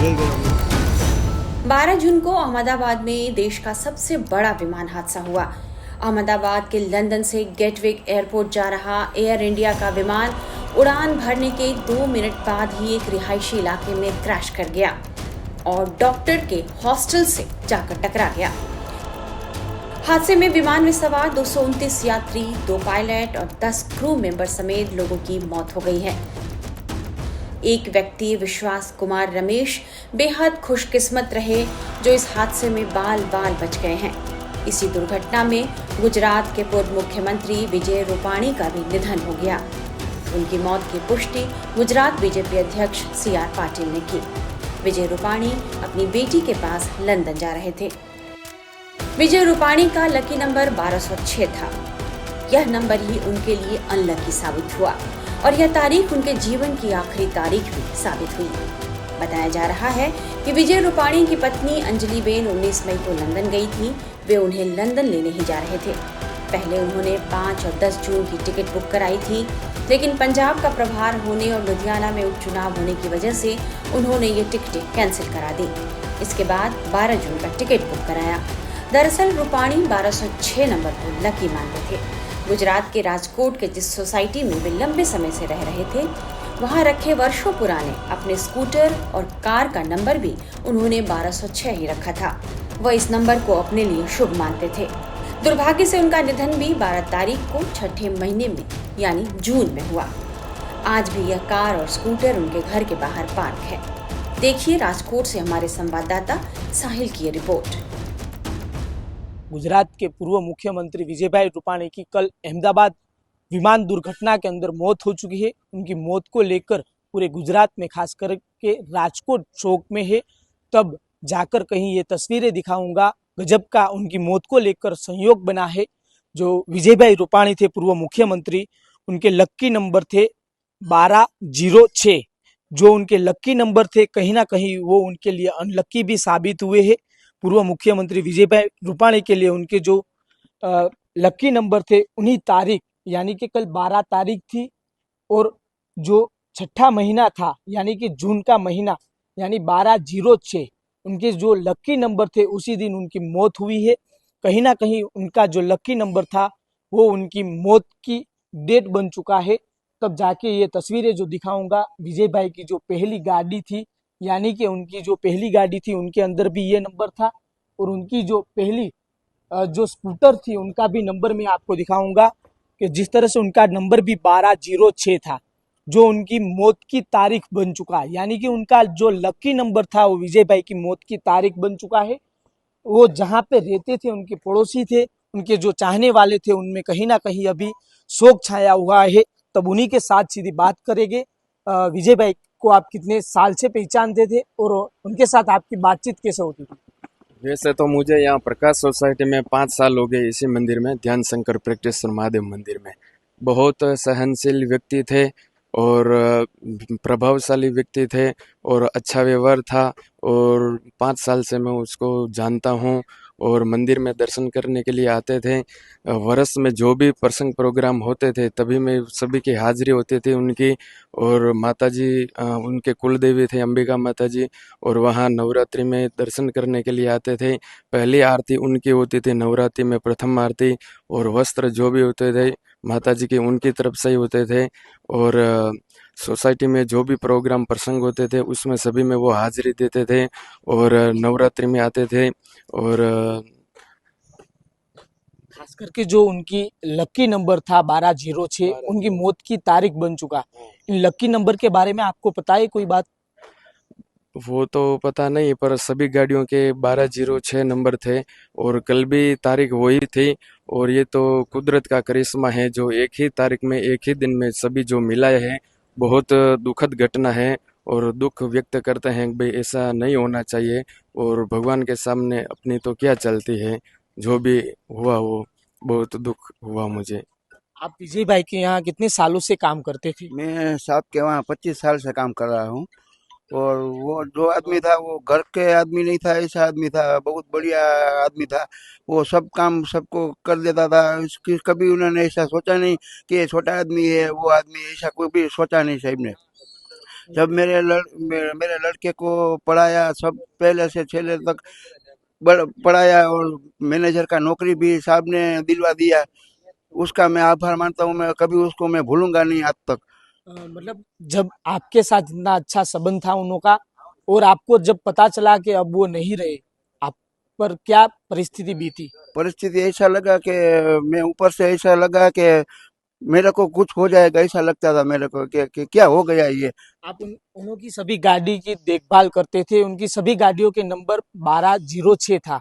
12 जून को अहमदाबाद में देश का सबसे बड़ा विमान हादसा हुआ। अहमदाबाद के लंदन से गेटविक एयरपोर्ट जा रहा एयर इंडिया का विमान उड़ान भरने के 2 मिनट बाद ही एक रिहायशी इलाके में क्रैश कर गया और डॉक्टर के हॉस्टल से जाकर टकरा गया। हादसे में विमान में सवार 229 यात्री, 2 पायलट और 10 क्रू मेंबर समेत लोगों की मौत हो गई है। एक व्यक्ति विश्वास कुमार रमेश बेहद खुशकिस्मत रहे जो इस हादसे में बाल बाल बच गए हैं। इसी दुर्घटना में गुजरात के पूर्व मुख्यमंत्री विजय रूपाणी का भी निधन हो गया। उनकी मौत की पुष्टि गुजरात बीजेपी अध्यक्ष CR पाटिल ने की। विजय रूपाणी अपनी बेटी के पास लंदन जा रहे थे। विजय रूपाणी का लकी नंबर 1206 था। यह नंबर ही उनके लिए अनलकी साबित हुआ और यह तारीख उनके जीवन की आखिरी तारीख भी साबित हुई। बताया जा रहा है कि विजय रूपाणी की पत्नी अंजलि बेन 19 मई को लंदन गई थी। वे उन्हें लंदन लेने ही जा रहे थे। पहले उन्होंने 5 और 10 जून की टिकट बुक कराई थी, लेकिन पंजाब का प्रभार होने और लुधियाना में उपचुनाव होने की वजह से उन्होंने ये टिकटें कैंसिल करा दी। इसके बाद 12 जून का टिकट बुक कराया। दरअसल रूपाणी 1206 नंबर को लकी मानते थे। गुजरात के राजकोट के जिस सोसाइटी में वे लंबे समय से रह रहे थे, वहां रखे वर्षों पुराने अपने स्कूटर और कार का नंबर भी उन्होंने 1206 ही रखा था। वह इस नंबर को अपने लिए शुभ मानते थे। दुर्भाग्य से उनका निधन भी 12 तारीख को छठे महीने में यानी जून में हुआ। आज भी यह कार और स्कूटर उनके घर के बाहर पार्क है। देखिए राजकोट से हमारे संवाददाता साहिल की रिपोर्ट। गुजरात के पूर्व मुख्यमंत्री विजयभाई रूपाणी की कल अहमदाबाद विमान दुर्घटना के अंदर मौत हो चुकी है। उनकी मौत को लेकर पूरे गुजरात में खास करके राजकोट शोक में है। तब जाकर कहीं ये तस्वीरें दिखाऊंगा। गजब का उनकी मौत को लेकर संयोग बना है। जो विजयभाई रूपाणी थे पूर्व मुख्यमंत्री, उनके लक्की नंबर थे 1206। जो उनके लक्की नंबर थे कहीं ना कहीं वो उनके लिए अनलक्की भी साबित हुए हैं। पूर्व मुख्यमंत्री विजयभाई रूपाणी के लिए उनके जो लक्की नंबर थे उन्हीं तारीख यानी कि कल 12 तारीख थी और जो छठा महीना था यानी कि जून का महीना यानी 1206 उनके जो लक्की नंबर थे उसी दिन उनकी मौत हुई है। कहीं ना कहीं उनका जो लक्की नंबर था वो उनकी मौत की डेट बन चुका है। तब जाके ये तस्वीरें जो दिखाऊंगा, विजय भाई की जो पहली गाड़ी थी यानी कि उनकी जो पहली गाड़ी थी उनके अंदर भी ये नंबर था और उनकी जो पहली जो स्कूटर थी उनका भी नंबर मैं आपको दिखाऊंगा कि जिस तरह से उनका नंबर भी 1206 था जो उनकी मौत की तारीख बन चुका है। यानी कि उनका जो लकी नंबर था वो विजय भाई की मौत की तारीख बन चुका है। वो जहाँ पे रहते थे, उनके पड़ोसी थे, उनके जो चाहने वाले थे, उनमें कहीं ना कहीं अभी शोक छाया हुआ है। तब उन्हीं के साथ सीधी बात करेंगे। विजय भाई को आप कितने साल से पहचानते थे और उनके साथ आपकी बातचीत कैसे होती थी? वैसे तो मुझे यहाँ प्रकाश सोसाइटी में 5 साल हो गए। इसी मंदिर में ध्यान शंकर प्रैक्टिसर महादेव मंदिर में बहुत सहनशील व्यक्ति थे और प्रभावशाली व्यक्ति थे और अच्छा व्यवहार था। और 5 साल से मैं उसको जानता हूँ और मंदिर में दर्शन करने के लिए आते थे। वर्ष में जो भी प्रसंग प्रोग्राम होते थे तभी में सभी की हाजिरी होती थी उनकी। और माताजी उनके कुल देवी थे अंबिका माताजी, और वहाँ नवरात्रि में दर्शन करने के लिए आते थे। पहली आरती उनकी होती थी, नवरात्रि में प्रथम आरती, और वस्त्र जो भी होते थे माताजी के उनकी तरफ से ही होते थे। और सोसाइटी में जो भी प्रोग्राम प्रसंग होते थे उसमें सभी में वो हाजिरी देते थे और नवरात्रि में आते थे। और खास करके जो उनकी लकी नंबर था 1206 उनकी मौत की तारीख बन चुका। इन लकी नंबर के बारे में आपको पता है कोई बात? वो तो पता नहीं, पर सभी गाड़ियों के 1206 नंबर थे और कल भी तारीख वही थी। और ये तो कुदरत का करिश्मा है जो एक ही तारीख में एक ही दिन में सभी जो मिला है। बहुत दुखद घटना है और दुख व्यक्त करते हैं भाई ऐसा नहीं होना चाहिए। और भगवान के सामने अपनी तो क्या चलती है, जो भी हुआ वो बहुत दुख हुआ मुझे। आप विजय भाई के यहाँ कितने सालों से काम करते थे? मैं साहब के वहाँ 25 साल से काम कर रहा हूँ। और वो जो आदमी था वो घर के आदमी नहीं था, ऐसा आदमी था, बहुत बढ़िया आदमी था। वो सब काम सबको कर देता था। उसकी कभी उन्होंने ऐसा सोचा नहीं कि ये छोटा आदमी है, वो आदमी, ऐसा कोई भी सोचा नहीं साहब ने। जब मेरे लड़के को पढ़ाया, सब पहले से छेले तक पढ़ाया, और मैनेजर का नौकरी भी साहब ने दिलवा दिया। उसका मैं आभार मानता हूँ, मैं कभी उसको मैं भूलूंगा नहीं आज तक। मतलब जब आपके साथ इतना अच्छा संबंध था उनका, और आपको जब पता चला कि अब वो नहीं रहे, आप पर क्या परिस्थिति बीती? परिस्थिति ऐसा लगा कि मैं ऊपर से ऐसा लगा कि मेरे को कुछ हो जाएगा, ऐसा लगता था मेरे को कि क्या हो गया ये। आप उन्हों की सभी गाड़ी की देखभाल करते थे, उनकी सभी गाड़ियों के नंबर 1206 था,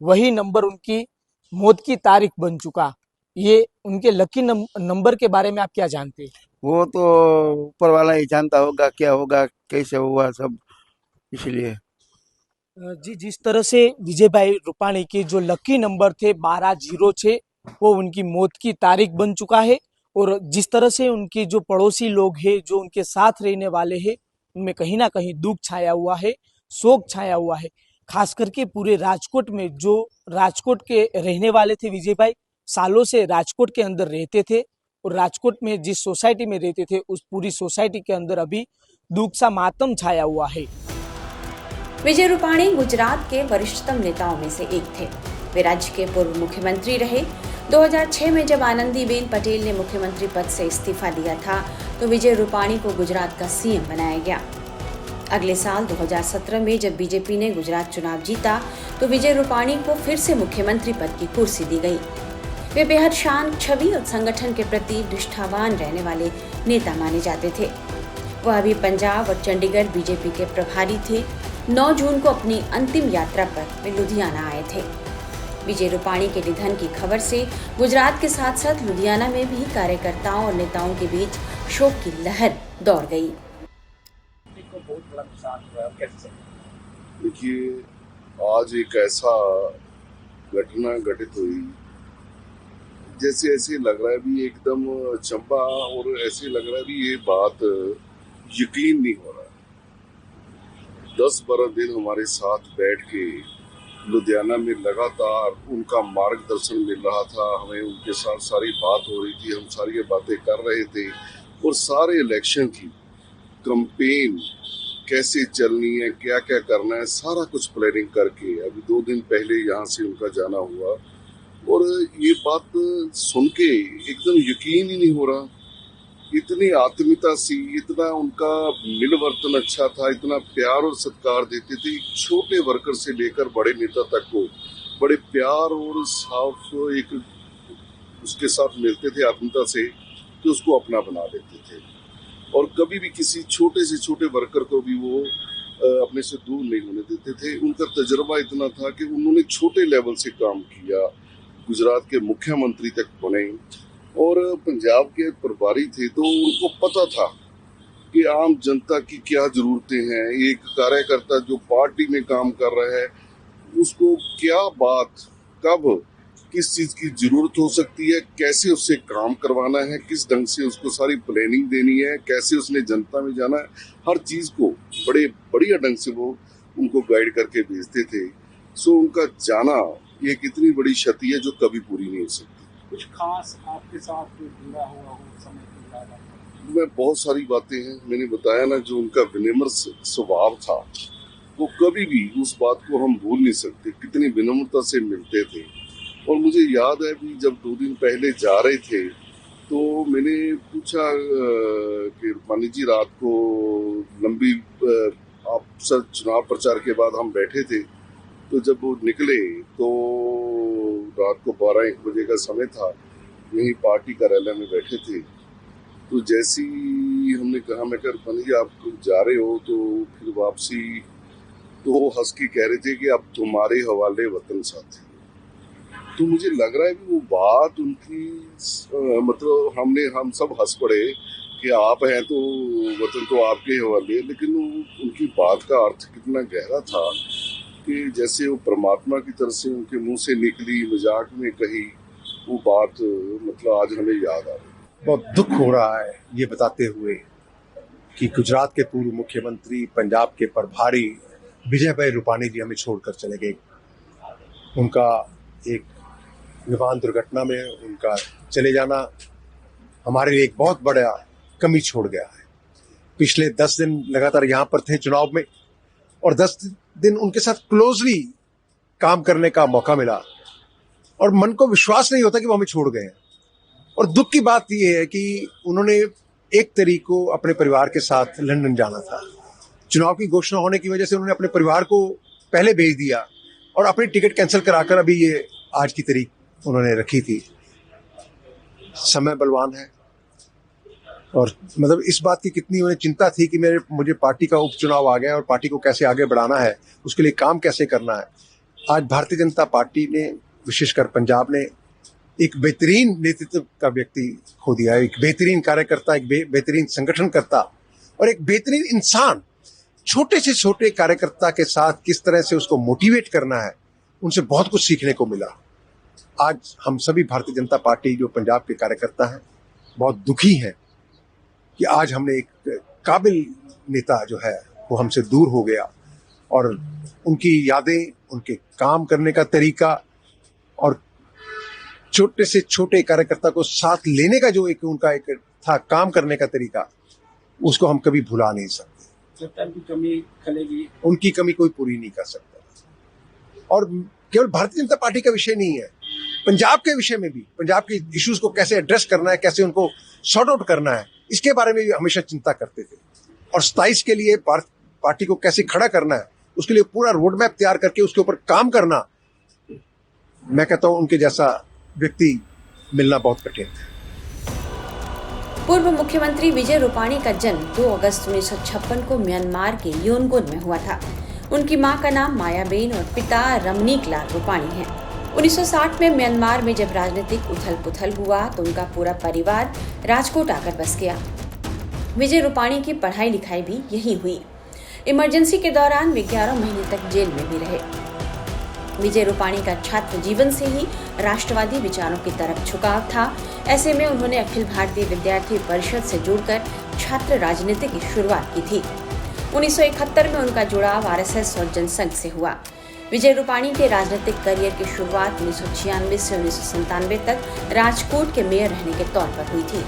वही नंबर उनकी मौत की तारीख बन चुका। ये उनके लकी नंबर के बारे में आप क्या जानते हैं? वो तो ऊपर वाला ही जानता होगा क्या होगा, कैसे हुआ सब, इसलिए। जी, जिस तरह से विजय भाई रूपाणी के जो लकी नंबर थे 1206, वो उनकी मौत की तारीख बन चुका है। और जिस तरह से उनके जो पड़ोसी लोग हैं, जो उनके साथ रहने वाले हैं, उनमें कहीं ना कहीं दुख छाया हुआ है, शोक छाया हुआ है। खास करके पूरे राजकोट में, जो राजकोट के रहने वाले थे विजय भाई, सालों से राजकोट के अंदर रहते थे, और राजकोट में जिस सोसाइटी में रहते थे, उस पूरी सोसाइटी के अंदर अभी दुख सा मातम छाया हुआ है। विजय रूपाणी गुजरात के वरिष्ठतम नेताओं में से एक थे। वे राज्य के पूर्व मुख्यमंत्री रहे। 2006 में जब आनंदीबेन पटेल ने मुख्यमंत्री पद से इस्तीफा दिया था, तो विजय रूपाणी को गुजरात का सीएम बनाया गया। अगले साल 2017 में जब बीजेपी ने गुजरात चुनाव जीता, तो विजय रूपाणी को फिर से मुख्यमंत्री पद की कुर्सी दी गई। वे बेहद शांत छवि और संगठन के प्रति निष्ठावान रहने वाले नेता माने जाते थे। वह अभी पंजाब और चंडीगढ़ बीजेपी के प्रभारी थे। 9 जून को अपनी अंतिम यात्रा पर वे लुधियाना आए थे। विजय रूपाणी के निधन की खबर से गुजरात के साथ साथ लुधियाना में भी कार्यकर्ताओं और नेताओं के बीच शोक की लहर दौड़ गई। देखिए, आज एक ऐसा घटना घटित हुई, जैसे ऐसे लग रहा है भी एकदम चंबा, और ऐसे लग रहा है भी ये बात यकीन नहीं हो रहा। 10-12 दिन हमारे साथ बैठ के लुधियाना में लगातार उनका मार्गदर्शन मिल रहा था, हमें उनके साथ सारी बात हो रही थी, हम सारी बातें कर रहे थे, और सारे इलेक्शन की कैंपेन कैसे चलनी है, क्या क्या करना है, सारा कुछ प्लानिंग करके अभी 2 दिन पहले यहाँ से उनका जाना हुआ। और ये बात सुन के एकदम यकीन ही नहीं हो रहा। इतनी आत्मीयता सी, इतना उनका मिलवर्तन अच्छा था, इतना प्यार और सत्कार देते थे, छोटे वर्कर से लेकर बड़े नेता तक को बड़े प्यार और साफ एक उसके साथ मिलते थे आत्मीयता से, तो उसको अपना बना लेते थे। और कभी भी किसी छोटे से छोटे वर्कर को भी वो अपने से दूर नहीं होने देते थे। उनका तजुर्बा इतना था कि उन्होंने छोटे लेवल से काम किया, गुजरात के मुख्यमंत्री तक बने, और पंजाब के प्रभारी थे, तो उनको पता था कि आम जनता की क्या जरूरतें हैं। एक कार्यकर्ता जो पार्टी में काम कर रहा है, उसको क्या बात कब किस चीज की जरूरत हो सकती है, कैसे उससे काम करवाना है, किस ढंग से उसको सारी प्लानिंग देनी है, कैसे उसने जनता में जाना है, हर चीज को बड़े बढ़िया ढंग से वो उनको गाइड करके भेजते थे। सो उनका जाना ये कितनी बड़ी क्षति है जो कभी पूरी नहीं हो सकती। कुछ खास आपके साथ जुड़ा हुआ हो समय के याद? मैं बहुत सारी बातें हैं, मैंने बताया ना, जो उनका विनम्र स्वभाव था, वो कभी भी उस बात को हम भूल नहीं सकते, कितनी विनम्रता से मिलते थे। और मुझे याद है भी जब 2 दिन पहले जा रहे थे, तो मैंने पूछा कि मानी जी, रात को लंबी आप सर चुनाव प्रचार के बाद हम बैठे थे, तो जब वो निकले तो रात को 12-1 बजे का समय था, यहीं पार्टी कार्यालय में बैठे थे। तो जैसी हमने कहा, मैं कहा मानी जी आप जा रहे हो तो फिर वापसी, तो वो हंस के कह रहे थे कि अब तुम्हारे हवाले वतन साथी। तो मुझे लग रहा है कि वो बात उनकी मतलब हम सब हंस पड़े कि आप हैं तो वतन तो आपके हवाले, लेकिन उनकी बात का अर्थ कितना गहरा था कि जैसे वो परमात्मा की तरफ से उनके मुंह से निकली, मजाक में कही वो बात, मतलब आज हमें याद आ रही। बहुत दुख हो रहा है ये बताते हुए कि गुजरात के पूर्व मुख्यमंत्री, पंजाब के प्रभारी विजय भाई रूपाणी जी हमें छोड़कर चले गए। उनका एक विमान दुर्घटना में उनका चले जाना हमारे लिए एक बहुत बड़ा कमी छोड़ गया है। पिछले 10 दिन लगातार यहाँ पर थे चुनाव में, और 10 दिन उनके साथ क्लोजली काम करने का मौका मिला, और मन को विश्वास नहीं होता कि वो हमें छोड़ गए हैं। और दुख की बात यह है कि उन्होंने 1 तारीख को अपने परिवार के साथ लंदन जाना था। चुनाव की घोषणा होने की वजह से उन्होंने अपने परिवार को पहले भेज दिया और अपनी टिकट कैंसिल कराकर अभी ये आज की तारीख उन्होंने रखी थी। समय बलवान है, और मतलब इस बात की कितनी उन्हें चिंता थी कि मुझे पार्टी का उपचुनाव आ गया और पार्टी को कैसे आगे बढ़ाना है, उसके लिए काम कैसे करना है। आज भारतीय जनता पार्टी ने, विशेषकर पंजाब ने, एक बेहतरीन नेतृत्व का व्यक्ति खो दिया है, एक बेहतरीन कार्यकर्ता, एक बेहतरीन संगठनकर्ता और एक बेहतरीन इंसान। छोटे से छोटे कार्यकर्ता के साथ किस तरह से उसको मोटिवेट करना है, उनसे बहुत कुछ सीखने को मिला। आज हम सभी भारतीय जनता पार्टी जो पंजाब के कार्यकर्ता हैं बहुत दुखी हैं कि आज हमने एक काबिल नेता जो है वो हमसे दूर हो गया, और उनकी यादें, उनके काम करने का तरीका और छोटे से छोटे कार्यकर्ता को साथ लेने का जो उनका एक था काम करने का तरीका, उसको हम कभी भुला नहीं सकते। जनता की कमी खलेगी, उनकी कमी कोई पूरी नहीं कर सकता। और केवल भारतीय जनता पार्टी का विषय नहीं है, पंजाब के विषय में भी, पंजाब के इश्यूज को कैसे एड्रेस करना है, कैसे उनको सॉर्ट आउट करना है, इसके बारे में भी हमेशा चिंता करते थे। और 27 के लिए पार्टी को कैसे खड़ा करना है, उसके लिए पूरा रोड मैप तैयार करके उसके ऊपर काम करना, मैं कहता हूं उनके जैसा व्यक्ति मिलना बहुत कठिन है। पूर्व मुख्यमंत्री विजय रूपाणी का जन्म 2 अगस्त 1956 को म्यांमार के योनगोन में हुआ था। उनकी मां का नाम मायाबेन और पिता रमनीक लाल रूपाणी हैं। 1960 में म्यांमार में जब राजनीतिक उथल-पुथल हुआ तो उनका पूरा परिवार राजकोट आकर बस गया। विजय रूपाणी की पढ़ाई लिखाई भी यहीं हुई। इमरजेंसी के दौरान वे 11 महीने तक जेल में भी रहे। विजय रूपाणी का छात्र जीवन से ही राष्ट्रवादी विचारों की तरफ झुकाव था। ऐसे में उन्होंने अखिल भारतीय विद्यार्थी परिषद से जुड़कर छात्र राजनीति की शुरुआत की थी। 1971 में उनका जुड़ाव आरएसएस और जनसंघ से हुआ। विजय रूपाणी के राजनीतिक करियर की शुरुआत 1996 से 1997 तक राजकोट के मेयर रहने के तौर पर हुई थी।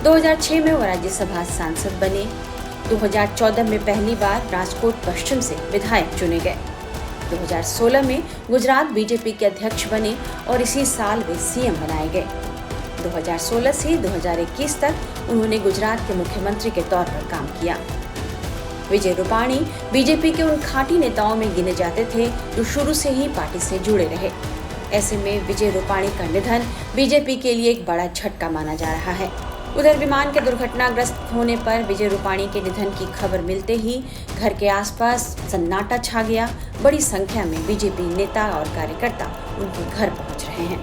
2006 में वो राज्यसभा सांसद बने। 2014 में पहली बार राजकोट पश्चिम से विधायक चुने गए। 2016 में गुजरात बीजेपी के अध्यक्ष बने और इसी साल वे सीएम बनाए गए। 2016 से 2021 तक उन्होंने गुजरात के मुख्यमंत्री के तौर पर काम किया। विजय रूपाणी बीजेपी के उन खाटी नेताओं में गिने जाते थे जो शुरू से ही पार्टी से जुड़े रहे। ऐसे में विजय रूपाणी का निधन बीजेपी के लिए एक बड़ा झटका माना जा रहा है। उधर विमान के दुर्घटनाग्रस्त होने पर विजय रूपाणी के निधन की खबर मिलते ही घर के आसपास सन्नाटा छा गया। बड़ी संख्या में बीजेपी नेता और कार्यकर्ता उनके घर पहुंच रहे हैं।